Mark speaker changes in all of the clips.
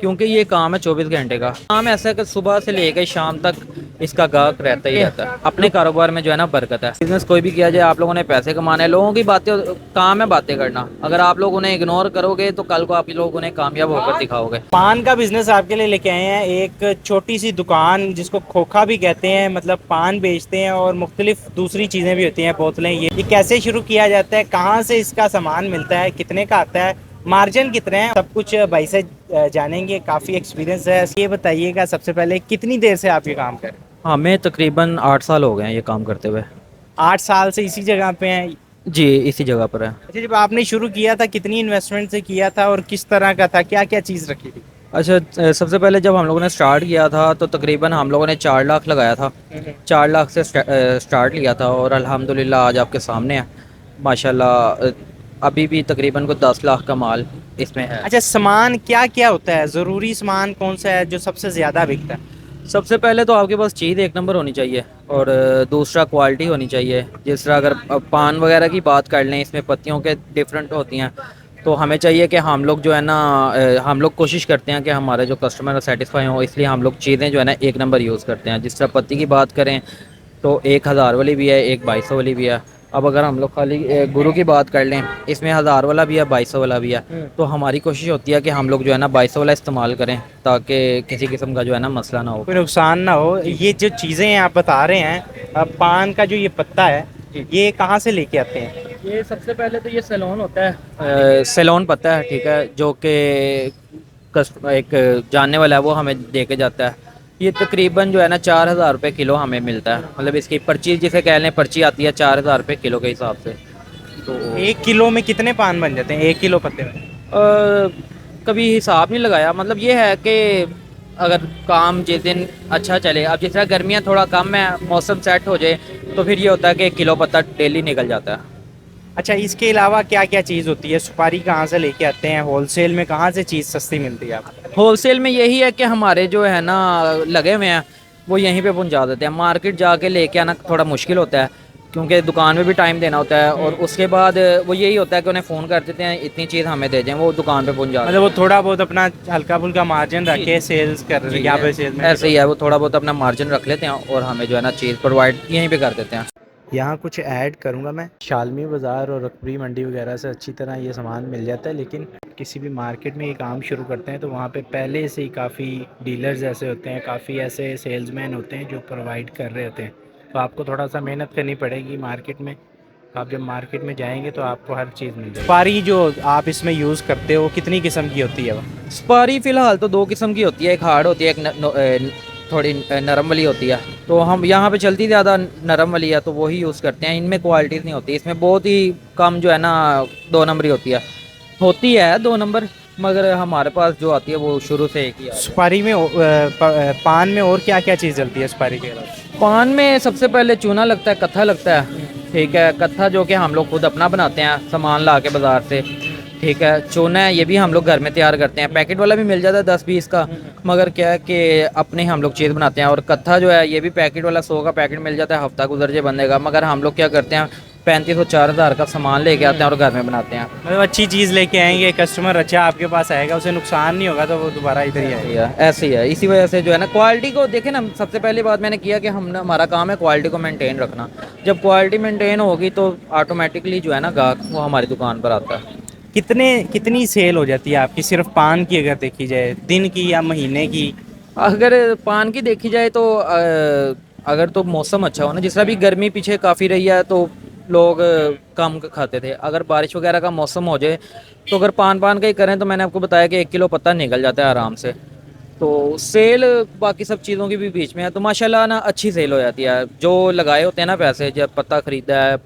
Speaker 1: क्योंकि ये काम है 24 घंटे का काम। ऐसा है कि सुबह से लेकर शाम तक इसका गाहक रहता ही रहता है। अपने कारोबार में जो है ना बरकत है। बिजनेस कोई भी किया जाए, आप लोगों ने पैसे कमाने हैं, लोगों की बातें, काम है बातें करना। अगर आप लोग उन्हें इग्नोर करोगे तो कल को आप लोग उन्हें कामयाब होकर दिखाओगे।
Speaker 2: पान का बिजनेस आपके लिए लेके आए हैं, एक छोटी सी दुकान जिसको खोखा भी कहते हैं, मतलब पान बेचते हैं और मुख्तलिफ दूसरी चीज़ें भी होती हैं, बोतलें। ये कैसे शुरू किया जाता है, कहाँ से इसका सामान मिलता है, कितने का आता है, मार्जिन कितने हैं, सब कुछ भाई से जानेंगे। काफ़ी एक्सपीरियंस है। ये बताइएगा सबसे पहले, कितनी देर से आप ये काम कर रहे हैं?
Speaker 1: हमें तकरीबन 8 साल हो गए हैं ये काम करते हुए।
Speaker 2: 8 साल से इसी जगह पे हैं?
Speaker 1: जी, इसी जगह पर है।
Speaker 2: अच्छा, जब आपने शुरू किया था कितनी इन्वेस्टमेंट से किया था और किस तरह का था, क्या क्या चीज़ रखी थी?
Speaker 1: अच्छा, सबसे पहले जब हम लोगों ने स्टार्ट किया था तो तकरीबन हम लोगों ने 4 लाख लगाया था। 4 लाख से स्टार्ट लिया था और अल्हम्दुलिल्लाह आज आपके सामने है माशाल्लाह। अभी भी तकरीबन को 10 लाख का माल इसमें है।
Speaker 2: अच्छा, सामान क्या क्या होता है, ज़रूरी सामान कौन सा है जो सबसे ज़्यादा बिकता है?
Speaker 1: सबसे पहले तो आपके पास चीज़ एक नंबर होनी चाहिए और दूसरा क्वालिटी होनी चाहिए। जिस तरह अगर पान वगैरह की बात कर लें, इसमें पत्तियों के डिफरेंट होती हैं, तो हमें चाहिए कि हम लोग जो है ना हम लोग कोशिश करते हैं कि हमारे जो कस्टमर सेटिस्फाई हो, इसलिए हम लोग चीज़ें जो है ना एक नंबर यूज़ करते हैं। जिस तरह पत्ती की बात करें तो 1,000 वाली भी है, एक 2200 वाली भी है। अब अगर हम लोग खाली गुरु की बात कर लें, इसमें 1000 वाला भी है, 2200 वाला भी है। तो हमारी कोशिश होती है कि हम लोग जो है ना 2200 वाला इस्तेमाल करें ताकि किसी किस्म का जो है ना मसला ना हो।
Speaker 2: कोई नुकसान ना हो। ये जो चीज़ें आप बता रहे हैं, पान का जो ये पत्ता है, ये कहाँ से लेके आते हैं?
Speaker 1: ये सबसे पहले तो ये सेलोन होता है, सेलोन पता है, ठीक है, जो कि एक जानने वाला है वो हमें दे के जाता है। ये तकरीबन जो है ना 4,000 रुपये किलो हमें मिलता है। मतलब इसकी पर्ची जिसे कह लें, पर्ची आती है 4,000 रुपये किलो के हिसाब से। तो
Speaker 2: 1 किलो में कितने पान बन जाते हैं, 1 किलो पत्ते में?
Speaker 1: कभी हिसाब नहीं लगाया। मतलब ये है कि अगर काम जिस दिन अच्छा चले, अब जिस तरह गर्मियाँ थोड़ा कम है, मौसम सेट हो जाए तो फिर ये होता है कि 1 किलो पत्ता डेली निकल जाता है।
Speaker 2: अच्छा, इसके अलावा क्या क्या चीज़ होती है? सुपारी कहाँ से लेके आते हैं? होलसेल में कहाँ से चीज़ सस्ती मिलती है आपको?
Speaker 1: होलसेल में यही है कि हमारे जो है ना लगे हुए हैं वो यहीं पे पहुंचा देते हैं। मार्केट जाके लेके आना थोड़ा मुश्किल होता है क्योंकि दुकान में भी टाइम देना होता है, और उसके बाद वो यही होता है कि उन्हें फ़ोन कर देते हैं इतनी चीज़ हमें दे जाएं, वो दुकान पे पहुंच जाते
Speaker 2: मतलब वो थोड़ा बहुत अपना हल्का फुल्का मार्जिन रख के सेल्स कर रहे हैं, यहाँ पे
Speaker 1: हैं।
Speaker 2: सेल्स में?
Speaker 1: ऐसे ही है, वो थोड़ा बहुत अपना मार्जिन रख लेते हैं और हमें जो है ना चीज़ प्रोवाइड यहीं पे कर देते हैं।
Speaker 2: यहाँ कुछ ऐड करूँगा मैं। शालमी बाज़ार और रकबरी मंडी वगैरह से अच्छी तरह ये सामान मिल जाता है, लेकिन किसी भी मार्केट में ये काम शुरू करते हैं तो वहाँ पे पहले से ही काफ़ी डीलर्स ऐसे होते हैं, काफ़ी ऐसे सेल्समैन होते हैं जो प्रोवाइड कर रहे होते हैं। तो आपको थोड़ा सा मेहनत करनी पड़ेगी मार्केट में। तो आप जब मार्केट में जाएंगे तो आपको हर चीज़ मिल जाएगी। सुपारी जो आप इसमें यूज़ करते हो कितनी किस्म की होती है वो?
Speaker 1: सुपारी फ़िलहाल तो 2 किस्म की होती है, एक हार्ड होती है, एक थोड़ी नरम वाली होती है। तो हम यहाँ पे चलती ज़्यादा नरम वाली है तो वही यूज़ करते हैं। इनमें क्वालिटीज़ नहीं होती, इसमें बहुत ही कम जो है ना 2 नंबरी होती है 2 नंबर, मगर हमारे पास जो आती है वो शुरू से एक ही आती है।
Speaker 2: सुपारी में पान में और क्या क्या चीज़ चलती है सुपारी के अलावा?
Speaker 1: पान में सबसे पहले चूना लगता है, कत्था लगता है, ठीक है। कत्था जो कि हम लोग खुद अपना बनाते हैं सामान ला के बाज़ार से, ठीक है। चूना है, ये भी हम लोग घर में तैयार करते हैं, पैकेट वाला भी मिल जाता है 10-20 का, मगर क्या है कि अपने हम लोग चीज़ बनाते हैं। और कत्था जो है ये भी पैकेट वाला 100 का पैकेट मिल जाता है, हफ्ता गुजर जाए बंदे का, मगर हम लोग क्या करते हैं 3500-4000 का सामान लेके आते हैं और घर में बनाते हैं।
Speaker 2: मतलब अच्छी चीज़ लेके आएंगे, कस्टमर अच्छा आपके पास आएगा, उसे नुकसान नहीं होगा तो वो दोबारा इधर ही आएगा।
Speaker 1: ऐसे ही है। इसी वजह से जो है ना क्वालिटी को देखें ना, सबसे पहली बात मैंने किया कि हम हमारा काम है क्वालिटी को मेंटेन रखना। जब क्वालिटी मेंटेन होगी तो ऑटोमेटिकली जो है ना ग्राहक वो हमारी दुकान पर आता है।
Speaker 2: कितनी सेल हो जाती है आपकी, सिर्फ पान की अगर देखी जाए, दिन की या महीने की?
Speaker 1: अगर पान की देखी जाए तो अगर तो मौसम अच्छा हो ना, जिस तरह भी गर्मी पीछे काफ़ी रही है तो लोग कम खाते थे। अगर बारिश वगैरह का मौसम हो जाए तो अगर पान का ही करें तो मैंने आपको बताया कि 1 किलो पत्ता निकल जाता है आराम से। तो सेल बाकी सब चीज़ों की भी बीच में है तो माशाल्लाह ना अच्छी सेल हो जाती है। जो लगाए होते हैं ना पैसे, जब पत्ता ख़रीदा है,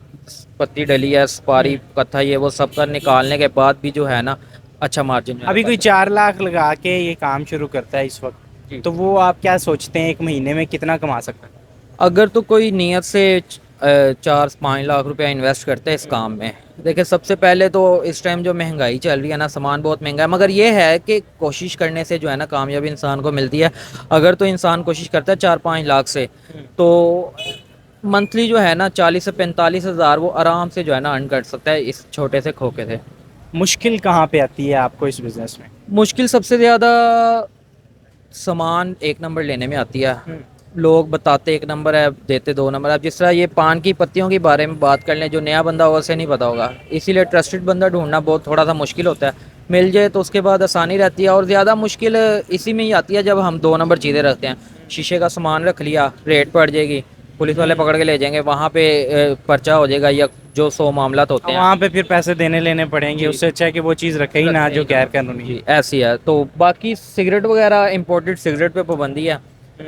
Speaker 1: पत्ती डली है, सुपारी, कत्था, ये वो सब का निकालने के बाद भी जो है ना अच्छा मार्जिन
Speaker 2: अभी कोई 4 लाख लगा के ये काम शुरू करता है इस वक्त, तो वो आप क्या सोचते हैं एक महीने में कितना कमा सकता है?
Speaker 1: अगर तो कोई नियत से 4-5 लाख रुपया इन्वेस्ट करते हैं इस काम में। देखिए सबसे पहले तो इस टाइम जो महंगाई चल रही है ना, सामान बहुत महंगा है, मगर ये है कि कोशिश करने से जो है ना कामयाबी इंसान को मिलती है। अगर तो इंसान कोशिश करता है 4-5 लाख से, तो मंथली जो है ना 40 से 45 हज़ार वो आराम से जो है ना अर्न कर सकता है इस छोटे से खोखे से।
Speaker 2: मुश्किल कहाँ पे आती है आपको इस बिज़नेस में?
Speaker 1: मुश्किल सबसे ज़्यादा सामान एक नंबर लेने में आती है। लोग बताते एक नंबर है, देते दो नंबर। अब जिस तरह ये पान की पत्तियों के बारे में बात कर लें, जो नया बंदा होगा उसे नहीं पता होगा, इसीलिए ट्रस्टेड बंदा ढूंढना बहुत थोड़ा सा मुश्किल होता है। मिल जाए तो उसके बाद आसानी रहती है, और ज़्यादा मुश्किल इसी में ही आती है जब हम दो नंबर चीज़ें रखते हैं। शीशे का सामान रख लिया, रेट पड़ जाएगी, पुलिस वाले पकड़ के ले जाएंगे, वहाँ पे पर्चा हो जाएगा, या जो 100 मामलात होते हैं।
Speaker 2: वहाँ पे फिर पैसे देने लेने पड़ेंगे,
Speaker 1: जी।
Speaker 2: उससे अच्छा है कि वो चीज़ रखे ही ना जो गैर कानूनी है।
Speaker 1: जी ऐसी है। तो बाकी सिगरेट वगैरह, इम्पोर्टेड सिगरेट पे पाबंदी है,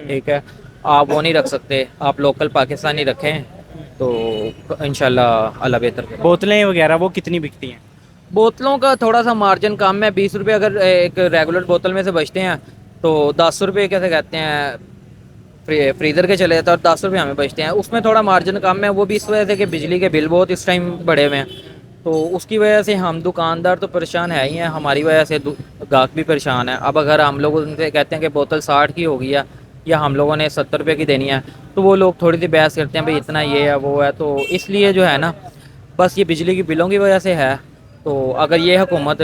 Speaker 1: ठीक है, आप वो नहीं रख सकते, आप लोकल पाकिस्तानी रखें तो इंशाल्लाह अल्लाह बेहतर करे।
Speaker 2: बोतलें वगैरह वो कितनी बिकती हैं?
Speaker 1: बोतलों का थोड़ा सा मार्जिन कम है, 20 रुपये अगर एक रेगुलर बोतल में से बचते हैं तो 10 रुपये कैसे कहते हैं फ्रीज़र के चले जाते हैं, और 10 रुपये हमें बचते हैं। उसमें थोड़ा मार्जिन कम है, वो भी इस वजह से कि बिजली के बिल बहुत इस टाइम बढ़े हुए हैं, तो उसकी वजह से हम दुकानदार तो परेशान है ही हैं, हमारी वजह से गाहक भी परेशान है। अब अगर हम लोग उनसे कहते हैं कि बोतल 60 की होगी है, या हम लोगों ने 70 रुपये की देनी है, तो वो लोग थोड़ी सी बहस करते हैं भाई इतना ये है वो है। तो इसलिए जो है ना, बस ये बिजली की बिलों की वजह से है। तो अगर ये हुकूमत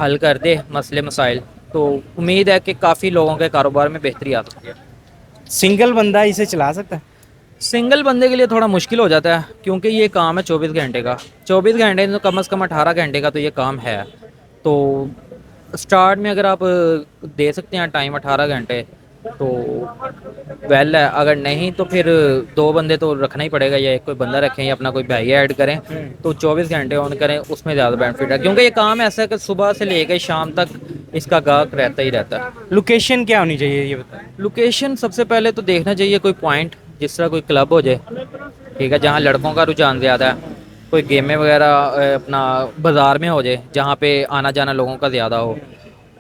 Speaker 1: हल कर दे मसले मसाइल, तो उम्मीद है कि काफ़ी लोगों के कारोबार में बेहतरी आ सकती है।
Speaker 2: सिंगल बंदा इसे चला सकता है?
Speaker 1: सिंगल बंदे के लिए थोड़ा मुश्किल हो जाता है, क्योंकि ये काम है 24 घंटे का। 24 घंटे तो कम से कम 18 घंटे का तो ये काम है। तो स्टार्ट में अगर आप दे सकते हैं टाइम 18 घंटे तो वेल है, अगर नहीं तो फिर दो बंदे तो रखना ही पड़ेगा, या एक कोई बंदा रखें या अपना कोई भाई ऐड करें, तो 24 घंटे ऑन करें, उसमें ज़्यादा बेनिफिट है, क्योंकि ये काम ऐसा है कि सुबह से लेकर शाम तक इसका गाहक रहता ही रहता है।
Speaker 2: लोकेशन क्या होनी चाहिए ये बताएं?
Speaker 1: लोकेशन सबसे पहले तो देखना चाहिए कोई पॉइंट, जिस तरह कोई क्लब हो जाए, ठीक है, जहाँ लड़कों का रुझान ज़्यादा है। कोई गेमें वगैरह अपना बाज़ार में हो जाए, जहाँ पे आना जाना लोगों का ज़्यादा हो।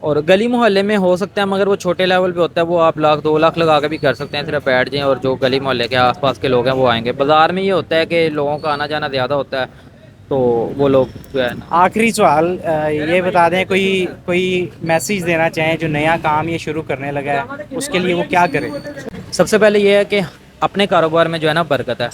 Speaker 1: और गली मोहल्ले में हो सकता है, मगर वो छोटे लेवल पे होता है, वो आप 1 लाख 2 लाख लगा के भी कर सकते हैं, सिर्फ बैठ जाएं और जो गली मोहल्ले के आसपास के लोग हैं वो आएंगे। बाज़ार में ये होता है कि लोगों का आना जाना ज़्यादा होता है, तो वो लोग जो है ना।
Speaker 2: आखिरी सवाल ये बता दें, कोई कोई मैसेज देना चाहें जो नया काम ये शुरू करने लगा है, उसके लिए वो क्या करे?
Speaker 1: सबसे पहले ये है कि अपने कारोबार में जो है ना बरकत है,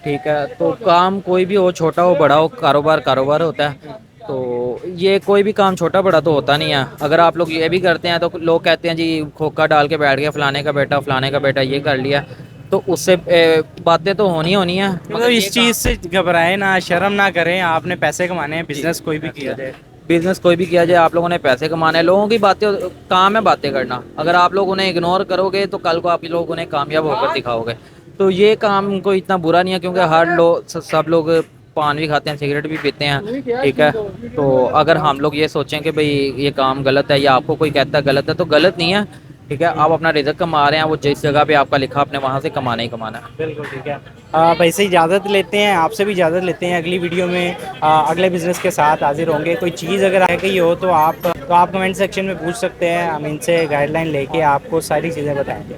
Speaker 1: ठीक है। तो काम कोई भी हो, छोटा हो बड़ा हो, कारोबार कारोबार होता है। तो ये कोई भी काम छोटा बड़ा तो होता नहीं है। अगर आप लोग ये भी करते हैं तो लोग कहते हैं जी खोखा डाल के बैठ गया फलाने का बेटा ये कर लिया, तो उससे बातें तो होनी है।
Speaker 2: मतलब इस चीज़ से घबराएं ना, शर्म ना करें, आपने पैसे कमाने हैं, बिजनेस कोई भी किया जाए।
Speaker 1: बिजनेस कोई भी किया जाए, आप लोगों ने पैसे कमाने हैं। लोगों की बातें, काम है बातें करना, अगर आप लोग उन्हें इग्नोर करोगे तो कल को आप लोग उन्हें कामयाब होकर दिखाओगे। तो ये काम कोई इतना बुरा नहीं है, क्योंकि हर लोग सब लोग पान भी खाते हैं, सिगरेट भी पीते हैं, ठीक है। तो अगर हम लोग ये सोचें कि भाई ये काम गलत है, या आपको कोई कहता है गलत है, तो गलत नहीं है, ठीक है। आप अपना रिज़्क कमा रहे हैं, वो जिस जगह पे आपका लिखा आपने वहाँ से कमाना ही कमाना है।
Speaker 2: बिल्कुल ठीक है। भाई से इजाज़त लेते हैं, आपसे भी इजाज़त लेते हैं। अगली वीडियो में अगले बिज़नेस के साथ हाजिर होंगे। कोई चीज़ अगर आ गई हो तो आप कमेंट सेक्शन में पूछ सकते हैं, हम इनसे गाइडलाइन लेके आपको सारी चीज़ें बताएंगे।